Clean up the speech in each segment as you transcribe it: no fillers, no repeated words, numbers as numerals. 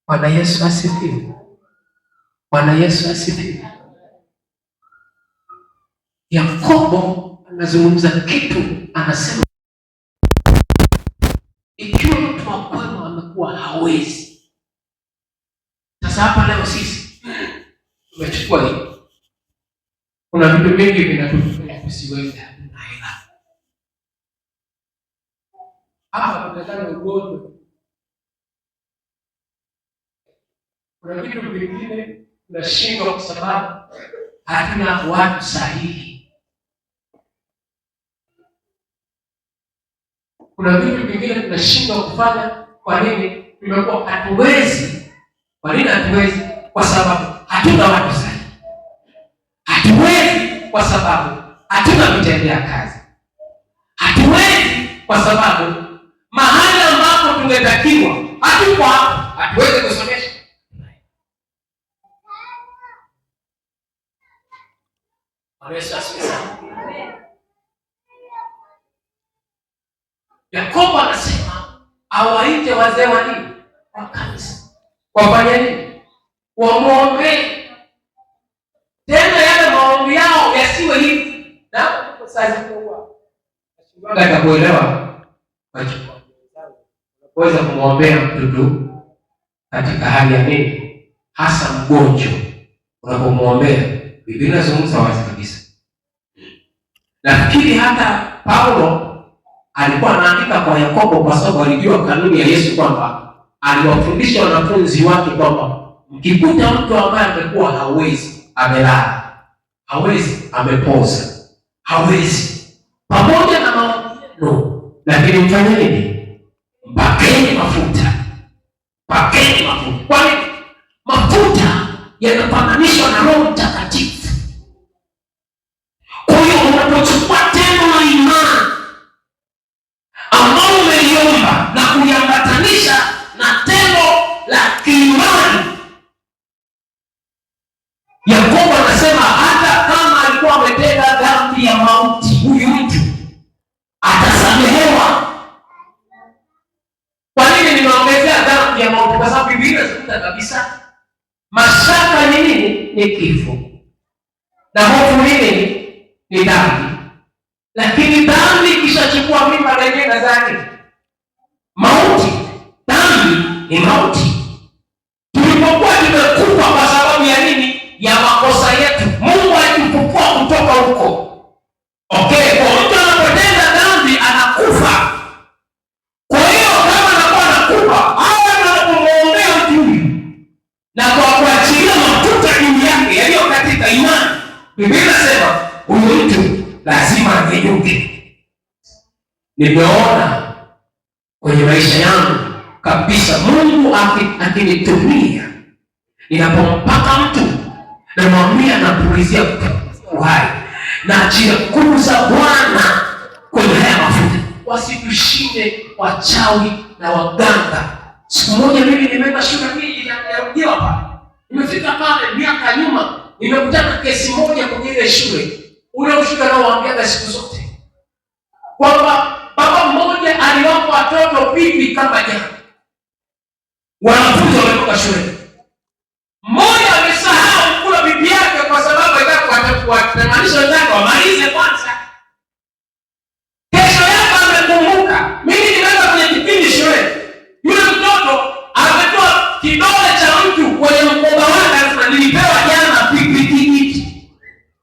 Bwana Yesu asifiwe. Bwana Yesu asifiwe. Yakobo anazungumza kitu, anasema ikiwa mtu wa kwema amekuwa hawezi. Sasa hapa leo sisi tumechukua hii, kuna vitu vingi vinatufanya tusiweze, hatuna hela. Hapa tunataka ugonjwa, kuna vitu vingine tunashindwa kwa sababu hatuna watu sahihi. Kuna vitu vingine tunashindwa kufanya. Kwa nini? Tumekuwa hatuwezi. Kwa nini hatuwezi? Kwa sababu hatuna watu sahihi. Hatuwezi kwa sababu hatuna vitendea kazi. Hatuwezi kwa sababu mahali ambapo tungetakiwa hatupo hapo. Hatuwezi kusomesha. Yakobo anasema awaite wazee wa nini? Wa kanisa. Wafanye nini? Wamwombee. Tena yale maombi yao yasiwe hivi. Na sasa kwa ashindwaga kuelewa. Waweza kumwombea mtu katika hali ya nini? Hasa mgonjwa. Unapomwombea, Biblia inazungumza wazi kabisa. Nafikiri hata Paulo alikuwa anaandika kwa Yakobo kwa sababu alijua kanuni ya Yesu, kwamba aliwafundisha wanafunzi wake kwamba mkikuta mtu ambaye amekuwa hawezi, amelala, hawezi, amepoza, hawezi, pamoja na maono, lakini mfanye nini? Mpakeni mafuta. Pakeni mafuta. Kwa nini? Mafuta yanafananishwa na Roho Mtakatifu. Kwa hiyo unapochukua tendo la imani ambao umeliomba na kuliambatanisha na tendo la kiimani, Yakobo anasema hata kama alikuwa ametenda dhambi ya mauti, huyu mtu atasamehewa. Kwa nini nimeongezea dhambi ya mauti? Kwa sababu Biblia inazungumza kabisa mashaka ni nini? Ni kifo. Na hofu nini? Ni dhambi. Lakini dhambi ikishachukua mimba na yenyewe nadhani mauti. Dhambi ni mauti. Tulipokuwa tumekufa kwa sababu ya nini? Ya makosa yetu. Mungu alitufufua kutoka huko. Okay, kwa mtu anapotenda dhambi anakufa. Kwa hiyo kama anakuwa anakufa, hawa tunapomwombea mtu na kwa kuachilia mafuta juu yake yaliyo katika imani, Biblia inasema huyu mtu lazima anyanyuke. Nimeona kwenye maisha yangu kabisa Mungu akinitumia, ninapompaka mtu na mwambia napulizia uhai na achia nguvu za Bwana kwenye haya mafuta, wasitushinde wachawi na waganga. Siku moja mimi nimeenda shule hii ya Rudia hapa. Nimefika pale miaka nyuma, nimekutana kesi moja kwenye ile shule. Ule ushuhuda nao waambiaga siku zote kwamba baba mmoja aliwapa watoto pipi kama jana. Wanafunzi wametoka shule, mmoja amesahau kula bibi yake kwa sababu atakuwatamanisha wenzake wamalize kwanza. Kesho yake amekumbuka. Mimi nimeenda kwenye kipindi shule, yule mtoto ametoa kidole cha mtu kwenye mkoba wake na nilipewa jana pipi kijiti.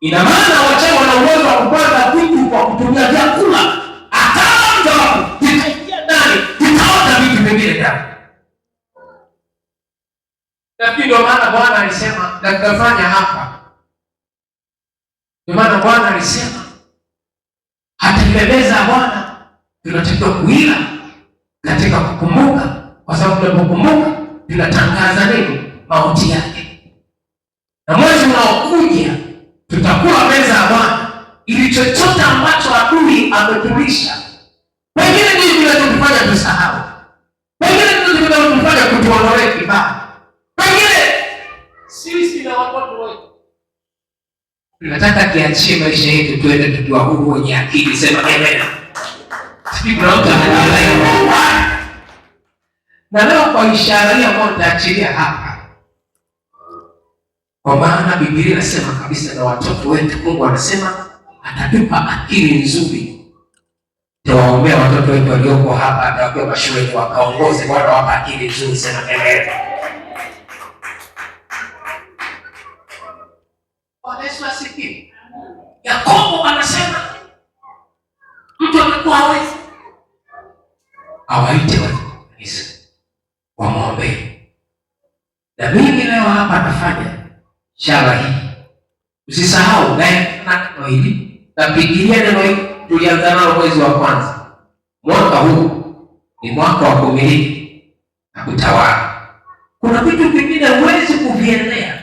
Ina maana wachawi wana uwezo wa kupanda vitu kwa kutumia vyakula. Akawa mtoto vikaingia ndani, vikaota vitu vingine ndani. Lakini ndio maana Bwana alisema na tutafanya hapa. Ndio maana Bwana alisema hata ile meza ya Bwana tunatakiwa kuila katika kukumbuka, kwa sababu tunapokumbuka tunatangaza nini? Mauti yake. Na mwezi unaokuja tutakula meza ya Bwana, ili chochote ambacho adui ametulisha, pengine ndio kinachotufanya tusahau, pengine ndio kinachotufanya kutuondolee kibali, pengine sisi na watoto wetu tunataka kiachie maisha yetu, tuende tukiwa huru wenye akili. Sema amen. Sisi kuna mtu analalamika Na leo kwa ishara hii ambayo nitaachilia hapa, kwa maana Biblia inasema kabisa na watoto wetu Mungu anasema atatupa akili nzuri. Tuwaombea watoto wetu walioko hapa, hata wakiwa mashuleni wakaongoze, Bwana wapa akili nzuri. Sema amen. Yesu asifiwe. Yakobo anasema mtu amekuwa hawezi awaite kanisa wamwombee. Na mimi leo hapa nafanya ishara hii. Usisahau neno hili, napigilia neno hili. Tulianza nalo mwezi wa kwanza. Mwaka huu ni mwaka wa kumiliki na kutawala. Kuna vitu vingine huwezi kuviendea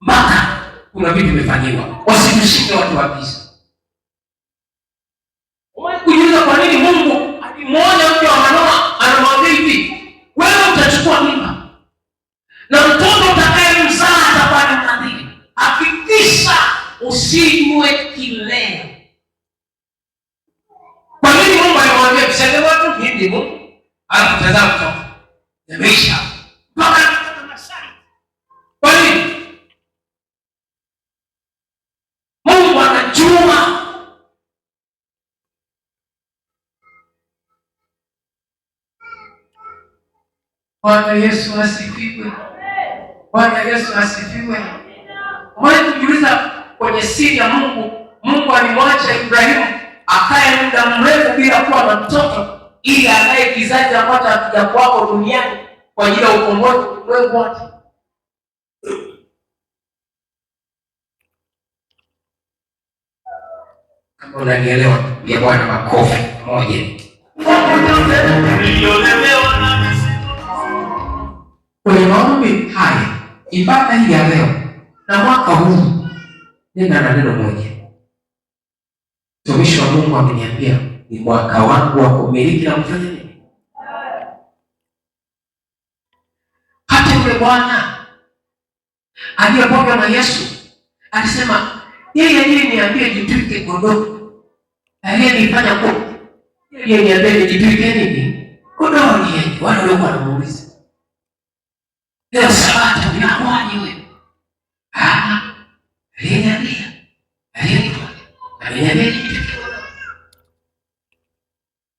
mpaka kuna vitu vimefanyiwa. Wasitushike watu wa giza. Kujiuliza kwa nini Mungu alimwonya mke wa Manoa, anamwambia hivi, wewe utachukua mimba na mtoto utakayemzaa atakuwa ni mnadhiri, hakikisha usinywe kileo. Kwa nini Mungu alimwambia mseme watu hivi? Mungu alikutazama mtoto yameisha mpaka masai. Kwa nini? Mungu anajua. Bwana Yesu asifiwe. Bwana Yesu asifiwe. Mwana kujiuliza kwenye siri ya Mungu. Mungu alimwacha Ibrahimu akae muda mrefu bila kuwa na mtoto, ili anaye kizazi ambacho hakijakuwako duniani kwa ajili ya ukombozi wa ulimwengu wote. Kama unanielewa, ya Bwana makofi moja. Kwenye maombi haya, ibada hii ya leo na mwaka huu, nenda na neno moja. Mtumishi wa Mungu ameniambia ni mwaka wangu wa kumiliki na kufanya nini? Hata yule bwana aliyepokea na Yesu alisema yeye aliyeniambia jitwike godoro, aliyenifanya kwa yeye aliyeniambia nijitwike nini? Godoro ni yeye. Wale walikuwa wanamuuliza, leo Sabato inakuwaje wewe? Aliyeniambia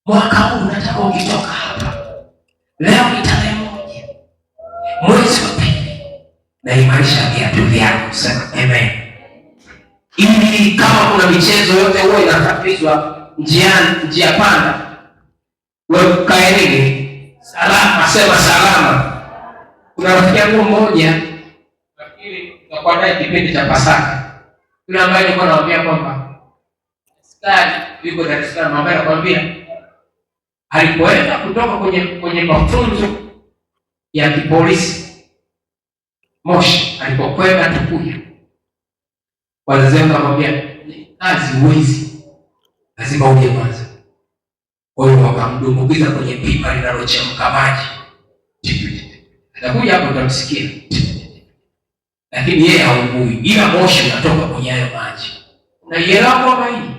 mwaka huu nataka ukitoka hapa, leo ni tarehe 1 mwezi wa 2, na imarisha viatu vyako. Sema amen. Ili kama kuna michezo yote huwa inatafizwa njiani, njia panda, wewe kae nini? Salama. Sema salama. Kuna rafiki yangu mmoja, nafikiri tutakuwa naye kipindi cha Pasaka, yule ambaye nilikuwa naambia kwamba askari yuko Dar es Salaam, ambaye anakuambia alipoenda kutoka kwenye mafunzo ya kipolisi Moshi, alipokwenda Tukuyu, wazazi wake wakamwambia kazi huwezi, lazima uje kwanza. Kwa hiyo wakamdumbukiza kwenye pipa linalochemka maji. Atakuja hapo utamsikia, lakini yeye haungui, ila moshi unatoka kwenye hayo maji. Unaielewa kwamba hii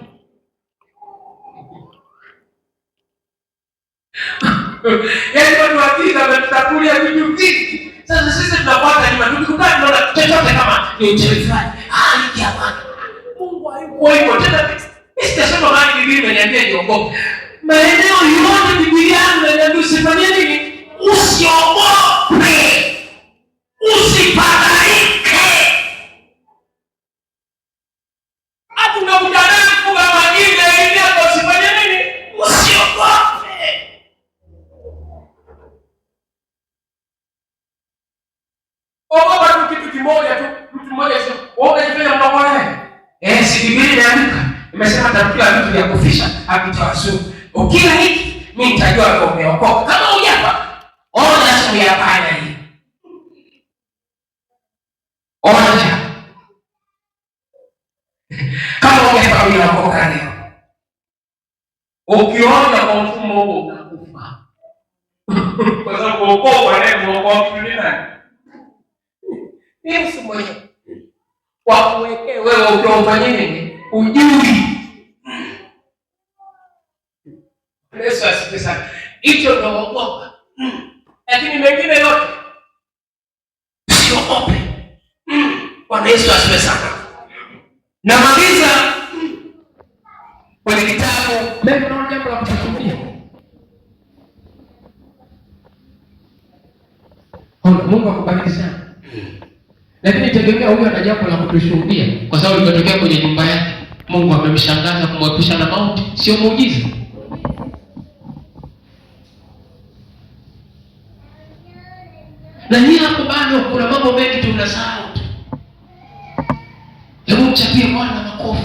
yaani watu wakiza wametutakulia vitu vingi. Sasa sisi tunafuata nyuma, tukikutana tunaona chochote kama ni uchawi fulani. Hiki hapa Mungu hayupo hivyo tena. Sitasema mahali Biblia imeniambia niogope. Maeneo yote Biblia inaniambia usifanye nini? Usiogope, usifadhaike. Hapo unakutana kwa majina ili hapo usifanye nini? Usiogope. Ogopa tu kitu kimoja tu, mtu mmoja sio. Wewe unajifanya mnaona si Biblia inaandika. Imesema tafuta vitu vya kufisha hakitawasumbua. Ukila hiki mimi nitajua wewe umeokoka. Kama hujapa, ona sio yapana hii. Ona. Kama hujapa umeokoka leo. Ukiona kwa mfumo huo utakufa. Kwa sababu uokoa leo uokoa mtu ni nani? Yesu mwenyewe. Kwa kuwekea wewe ukiwa ufanye nini? Ujui. Yesu asifiwe sana. Hicho ndio wokovu. lakini mengine yote usiogope. Bwana Yesu asifiwe sana. Namaliza kwenye kitabu mimi naona jambo la kutusumbia. Mungu akubariki sana. Lakini tegemea huyu ana jambo la kutushuhudia, kwa sababu limetokea kwenye nyumba yake. Mungu amemshangaza kumwepusha na mauti, sio muujiza? Na nyinyi hapo bado kuna mambo mengi tunasahau. Hebu mchapie Bwana makofi.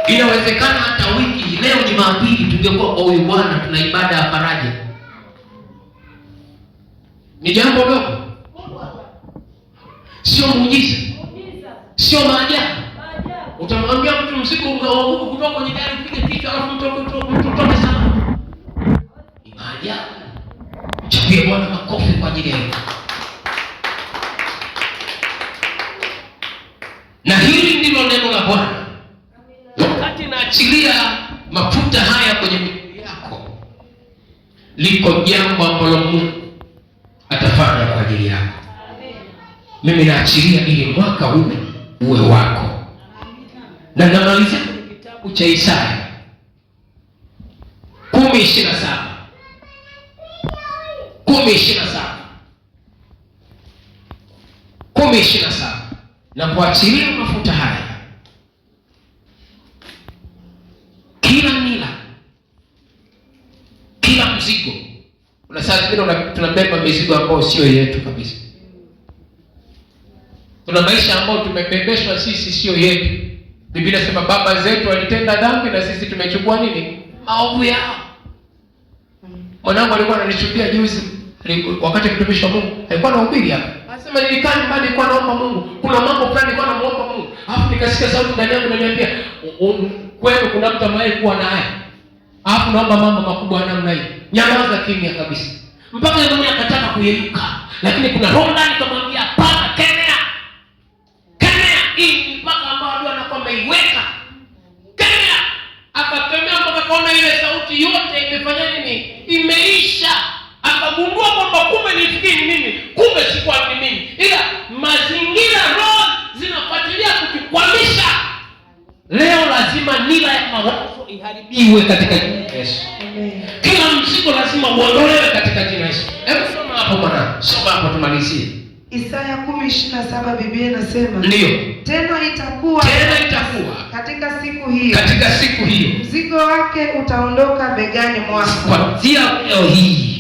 Inawezekana hata wiki leo Jumapili tungekuwa kwa huyu Bwana tuna ibada ya faraja. Ni jambo dogo, sio muujiza, sio maajabu. Utamwambia mtu mzigo unauka kutoka kwenye gari upige kichwa alafu mtu toke sana. Ni maajabu. Mchapie Bwana makofi kwa ajili yake. Na hili ndilo neno la Bwana. Wakati naachilia mafuta haya kwenye miguu yako, liko jambo ambalo Mungu atafanya kwa ajili yako. Mimi naachilia ili mwaka huu uwe wako. Na namalizia kwenye kitabu cha Isaya 10:27. 10:27. Na kuachilia mafuta haya, kila nila, kila mzigo. Kuna saa zingine tunabeba mizigo ambayo sio yetu kabisa. Kuna maisha ambayo tumebebeshwa sisi sio yetu. Biblia inasema baba zetu walitenda dhambi na sisi tumechukua nini? Maovu yao. Mwanangu alikuwa ananishuhudia juzi wakati mtumishi wa Mungu alikuwa anahubiri hapa. Anasema nilikaa nyumbani nilikuwa naomba Mungu. Kuna mambo fulani nilikuwa namuomba Mungu. Alafu nikasikia sauti ndani yangu inaniambia, "Wewe kuna mtu ambaye kuwa naye. Alafu naomba mambo makubwa namna hii." Nyamaza kimya kabisa. Mpaka mimi akataka kuyeyuka. Lakini kuna roho ndani kamwambia, "Hapana, kemea." Kemea hii mpaka ambao ndio anakuwa ameiweka. Kemea. Akakemea mpaka kaona ile sauti yote imefanya nini? Imeisha. Akagundua kwamba kumbe nifikiri mimi, kumbe sikuwa ni mimi. Ila mazingira roho zinafuatilia kutukwamisha. Leo lazima nila ya mawazo iharibiwe katika jina la Yesu. Kila mzigo lazima uondolewe katika jina la Yesu. Hebu soma hapo bwana. Soma hapo tumalizie. Isaya 10:27 Biblia inasema, ndio. Tena itakuwa katika siku hiyo. Katika siku hiyo. Mzigo wake utaondoka begani mwako. Kuanzia leo hii.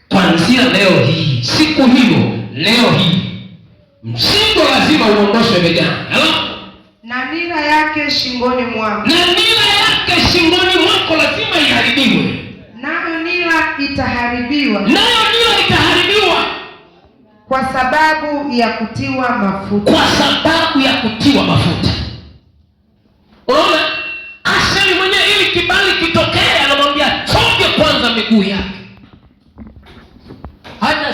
Kuanzia leo hii. Siku hiyo, leo hii. Mzigo lazima uondoshwe begani. Na nira yake shingoni mwako. Na nira yake shingoni mwako lazima iharibiwe. Nayo nira itaharibiwa. Nayo nira itaharibiwa. Kwa sababu ya kutiwa mafuta. Kwa sababu ya kutiwa mafuta. Unaona? Asheri mwenyewe ili kibali kitokee anamwambia toke kwanza miguu yake. Hata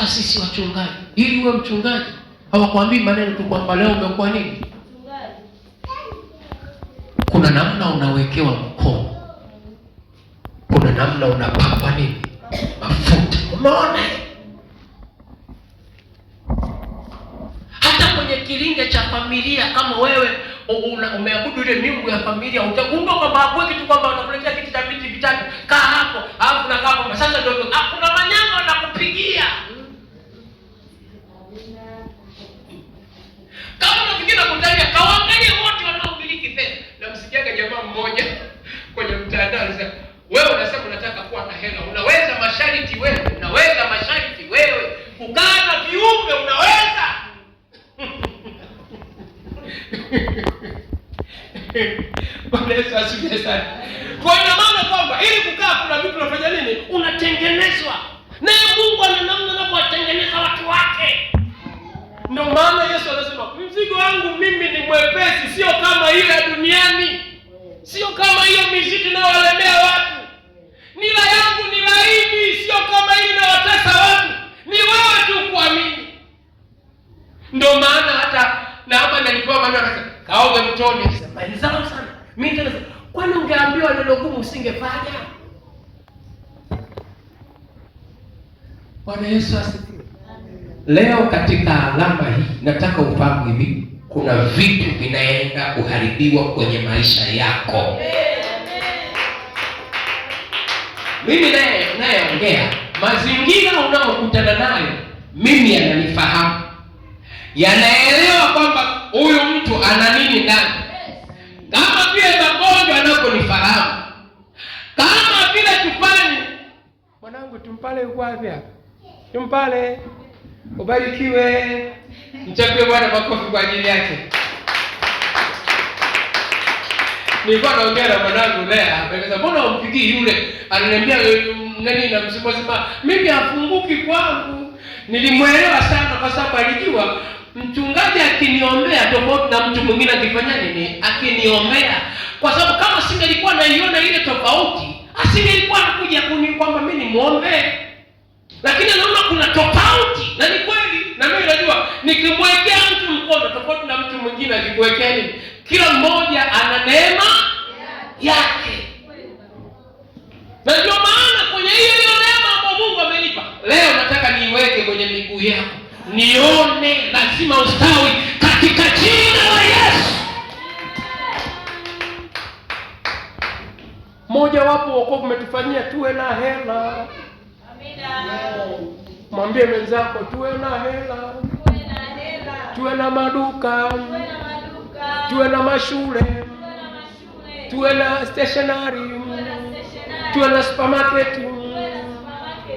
sisi wachungaji, ili uwe mchungaji, hawakwambii maneno tu kwamba leo umekuwa nini? Kuna namna unawekewa mkono. Kuna namna unapakwa nini? Mafuta. Umeona? Hata kwenye kilinge cha familia, kama wewe umeabudu ile miungu ya familia, utagundua kwamba hakuweki tu kwamba unakuletea kiti cha viti vitatu, kaa hapo, alafu unakaa hapo, sasa ndio kuna manyanga wanakupigia. Kama unafikiri kutaja, kawaangalie wote wanaomiliki fedha. Na msikiaga jamaa mmoja kwenye mtandao anasema, wewe unasema unataka kuwa na hela, unaweza masharti wewe, kukaa na viumbe unaweza. Bwana Yesu asifiwe sana. Kwa ina maana kwamba ili kukaa kuna vitu unafanya nini? Unatengenezwa. Na Mungu ana namna na kuwatengeneza watu wake. Ndio maana Yesu anasema, mzigo wangu mimi ni mwepesi, sio kama ile ya duniani. Sio kama hiyo miziki inayowalemea watu. Nila yangu ni laini, sio kama ile inawatesa watu. Ni wewe tu kuamini. Ndio maana hata na hapa nilipewa maneno akasema, kaoge mtoni. Akasema, "Nizama sana." Mimi tena, kwani ungeambiwa lingekuwa neno gumu usingefanya? Bwana Yesu asifiwe. Leo katika alama hii nataka ufahamu hivi, kuna vitu vinaenda kuharibiwa kwenye maisha yako. Mimi nayeongea, mazingira unaokutana nayo mimi yananifahamu, yanaelewa kwamba huyu mtu ana nini ndani, kama vile magonjwa yanaponifahamu, kama vile tufanye. Mwanangu tumpale yuko wapi hapa? Tumpale, ubarikiwe. Mchapie Bwana makofi kwa ajili yake. Nilikuwa naongea na mwanangu Lea, akasema mbona umpigii yule? Ananiambia nani na msimo sema mimi hafunguki kwangu. Nilimwelewa sana kwa sababu alijua mchungaji akiniombea tofauti na mtu mwingine akifanya nini? Akiniombea. Kwa sababu kama singelikuwa naiona ile tofauti, asingelikuwa anakuja kwamba mimi nimuombe. Lakini naona kuna tofauti, na ni kweli, na mimi najua nikimwekea mtu mkono tofauti na mtu mwingine akikuwekea nini, kila mmoja ana neema yake. Na ndio maana kwenye hiyo neema ambayo Mungu amenipa, leo nataka niiweke kwenye miguu yako. Nione lazima ustawi katika jina la Yesu. Moja wapo wokovu umetufanyia tuwe na hela. Mwambie mwenzako tuwe na hela, tuwe na maduka, tuwe na mashule, tuwe na stationery, tuwe na supermarket,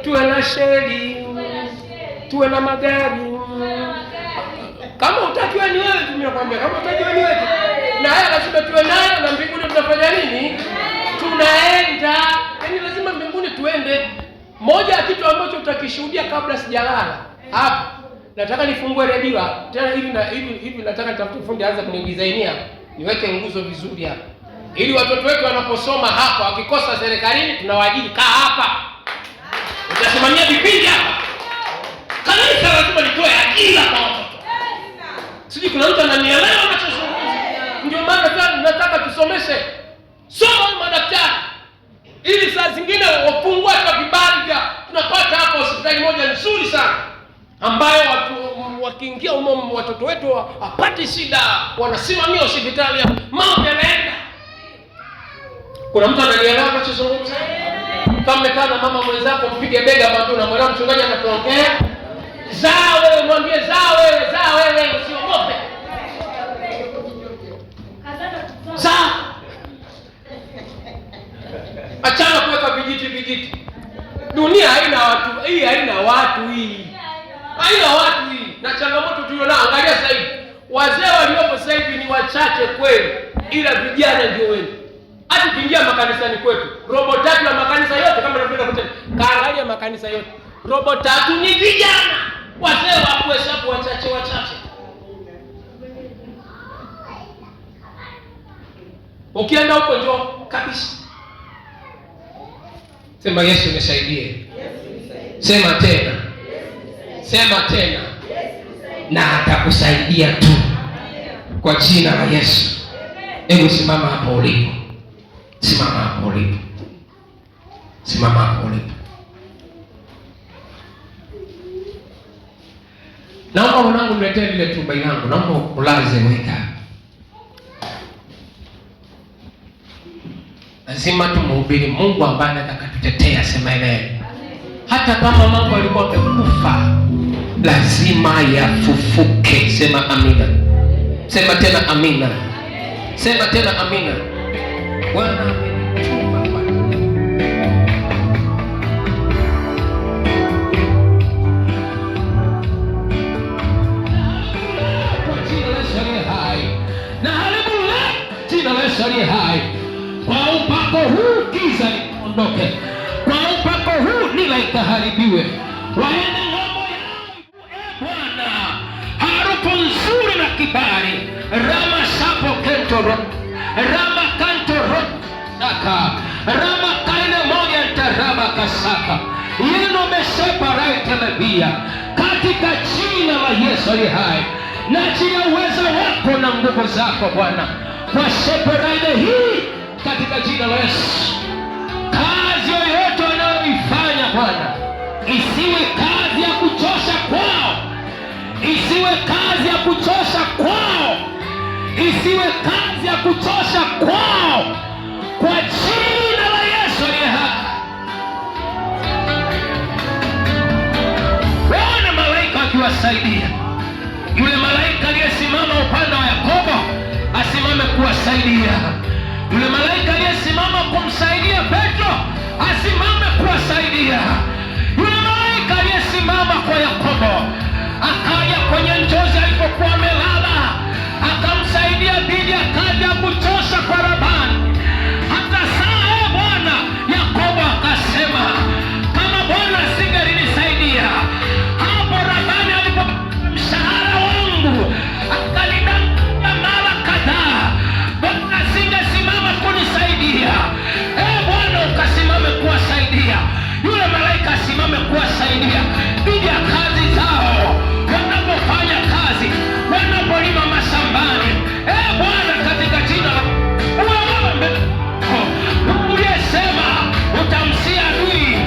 tuwe na sheli, tuwe na magari. Kama utakiwa ni wewe, tumekwambia kama utakiwa ni wewe, na haya lazima tuwe nayo, na mbinguni tunafanya nini? Tunaenda. Yaani lazima mbinguni tuende. Moja ya kitu ambacho utakishuhudia kabla sijalala hapa, nataka nifungue redio tena hivi nataka nitafute fundi aanze kunidesignia, niweke nguzo vizuri hapa, ili watoto wetu wanaposoma hapa wakikosa serikalini tunawaajiri, kaa hapa utasimamia vipindi hapa. Kanisa lazima nitoe ajira kwa watoto. Siji kuna mtu ananielewa ninachozungumza. Ndio maana nataka tusomeshe somo madaktari, ili saa zingine wapungue kwa vibali. Tunapata hapa hospitali moja nzuri sana ambayo watu wakiingia humo watoto wetu hapati shida, wanasimamia hospitali, mambo yanaenda. Kuna mtu ananielewa ninachozungumza? Kama umekaa na mama mwenzako, mpige bega bado, na mwanangu mchungaji anatuongea, zaa wewe, mwambie zaa wewe, usiogope. Zaa. Achana kuweka vijiti. Dunia haina watu, hii haina watu hii. Haina watu hii. Na changamoto tulionao, angalia sasa hivi. Wazee waliopo sasa hivi ni wachache kweli, ila vijana ndio wengi. Hata ukiingia makanisani kwetu, robo tatu ya makanisa yote kama unapenda kutenda, kaangalia makanisa yote, robo tatu ni vijana. Wazee wa kuhesabu wachache. Ukienda huko ndio kabisa. Sema Yesu nisaidie. Sema tena. Na atakusaidia tu kwa jina la Yesu. Hebu simama hapo ulipo. Naomba mwanangu niletee lile tumba langu. Naomba ulaze weka. Lazima tumhubiri Mungu ambaye atakatutetea. Sema amen. Hata kama mambo yalikuwa yamekufa, lazima yafufuke. Sema amina. Sema tena amina. Bwana amenituma kwa jina la Yesu aliye hai. Na haleluya, jina la Yesu aliye hai. Kwa upako huu giza liondoke. Kwa upako huu nila ikaharibiwe. Waende ng'ambo yao. Bwana, harufu nzuri na kibali. Rama sapo kentoro. Rama kantoro. Rama kaine moja ntaraba kasaka. Yeno mesepa raite mebia. Katika jina la Yesu aliye hai. Na jina uwezo wako na nguvu zako Bwana. Kwa separaide hii katika jina la Yesu. Kazi yoyote wanayoifanya Bwana, isiwe kazi ya kuchosha kwao, isiwe kazi ya kuchosha kwao, isiwe kazi ya kuchosha kwao, kwa jina la Yesu aliye hai. Waona malaika akiwasaidia. Yule malaika aliyesimama upande wa Yakobo asimame kuwasaidia. Yule malaika aliyesimama kumsaidia Petro asimame kuwasaidia. Yule malaika aliyesimama kwa Yakobo akaja kwenye njozi alipokuwa amelala, akamsaidia dhidi ya kazi ya kuchosha kwa Labani. Hata saa Bwana, Yakobo akasema, kama Bwana asingelinisaidia hapo Labani alipo mshahara wangu akanidanganya mara kadhaa, Bwana asingesimama kunisaidia. Bwana ukasimame kuwasaidia. Yule malaika asimame kuwasaidia dhidi ya kazi zao, wanapofanya kazi, wanapolima mashambani. Bwana, katika jina la uliyesema utamsia adui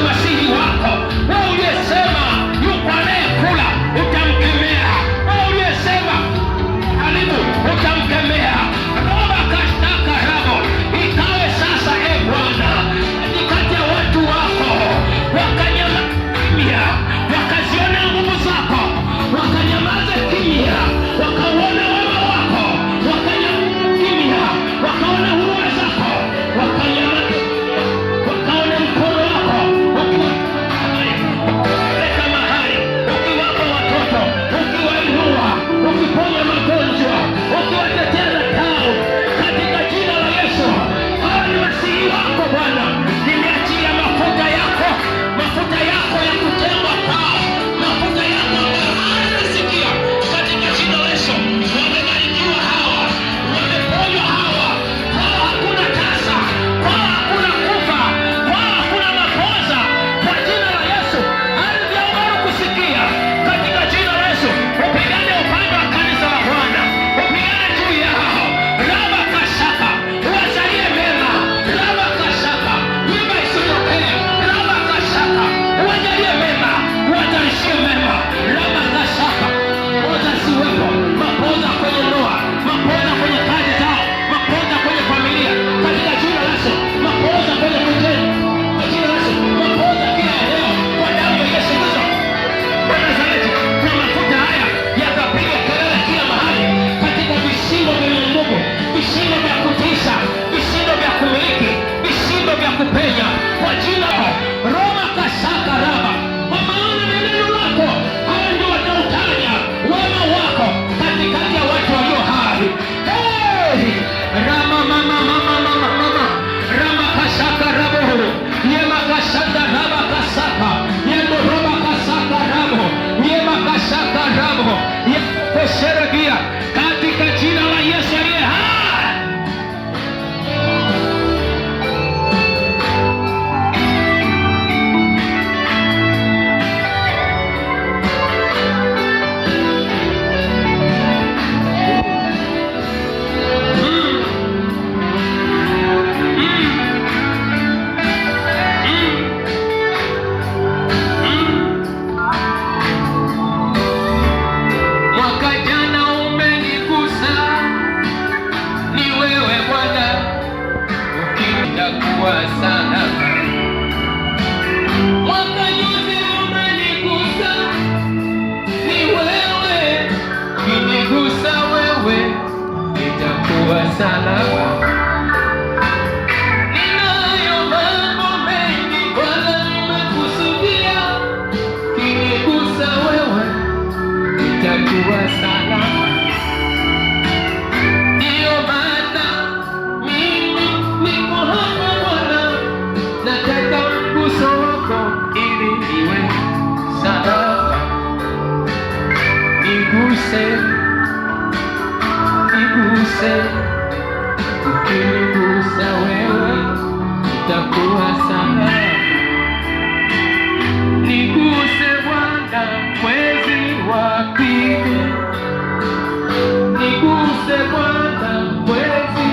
masihi wako, wewe uliyesema yuko anayekula utamkemea, wewe uliyesema haribu utamkemea. Roba kashtaka rabo ikawe sasa, Bwana, katikati ya watu wako wakanyamaza kimya, wakaziona nguvu zako, wakanyamaza kimya, wakauona wema wako, wakanyamaza kimya, wakaona huruma zako, wakanyamaza, wakaona mkono wako ukiwapeleka mahali, ukiwapa watoto, ukiwainua, ukiponya magonjwa, ukiwatetea na tao, katika jina la Yesu. Hawa ni masihi wako Bwana. Nimeachilia mafuta yako ya kutengwa kwao, mafuta yako ambayo hayasikia, katika jina la Yesu. Wamebarikiwa hawa, wameponywa hawa, kwao hakuna tasa, kwao hakuna kufa, kwao hakuna makosa, kwa jina la Yesu. Ardhi ya Umaru kusikia, katika jina la Yesu. Upigane upande wa kanisa la Bwana, upigane juu yao. Raba kashaka, uwazalie mema. Raba kashaka, mimba isitokee. Raba kashaka, uwajalie mema, uwazalishie mema. Raba kashaka, mapoza siwepo, mapoza kwenye ndoa, mapoza kwenye kazi zao, mapoza kwenye familia, katika jina la Yesu. Mapoza kwenye kutenda, kwa jina la Yesu. Mapoza kila eneo kwa damu ya Yesu Kristo wa Nazareti. Na mafuta haya yakapiga kelele kila mahali, katika vishindo vyenye nguvu, vishindo vya kutisha, vishindo vya kumiliki, vishindo vya kupenya, kwa jina la Roma kashaka raba. Kwa maana ni neno lako, hao ndio watautaja wema wako katikati ya watu walio hai. Rama mama mama mama mama rama kashaka rabo yema kashaka raba kasaka yemo roba kasaka rabo yema kashaka rabo yekosheregia, katika jina la Yesu aliye hai. Mwaka jana umenigusa, ni wewe Bwana, ukitakuwa sana. Mwaka juzi umenigusa, ni wewe, ukinigusa wewe, itakuwa salama. Ninayo mambo mengi Bwana nimekusudia, ukinigusa wewe, itakuwa salama. Ndiyo maana mimi niko hapa Bwana, nataka mguso wako ili niwe salama. Niguse, niguse, ukinigusa wewe, itakuwa salama. Niguse Bwana mwezi wa pili, niguse Bwana mwezi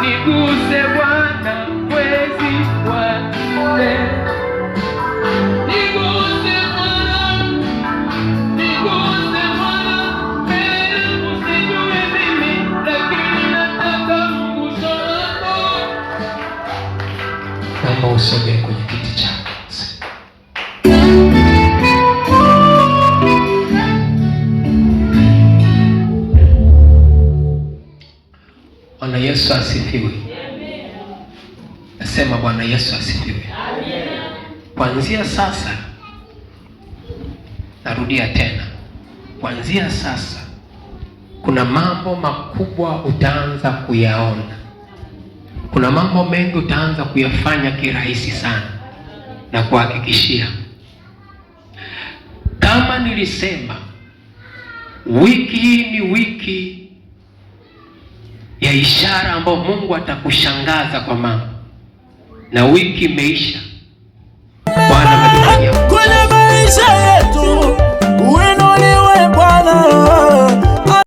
niguse Bwana mwezi wa nne. Niguse Bwana, niguse Bwana, usijue mimi, lakini nataka mguso wako. Naomba usogee kwenye kiti chako. Bwana Yesu asifiwe. Nasema Bwana Yesu asifiwe. Kuanzia sasa, narudia tena, kuanzia sasa kuna mambo makubwa utaanza kuyaona. Kuna mambo mengi utaanza kuyafanya kirahisi sana, na kuhakikishia, kama nilisema, wiki hii ni wiki ya ishara ambayo Mungu atakushangaza kwa mambo, na wiki imeisha.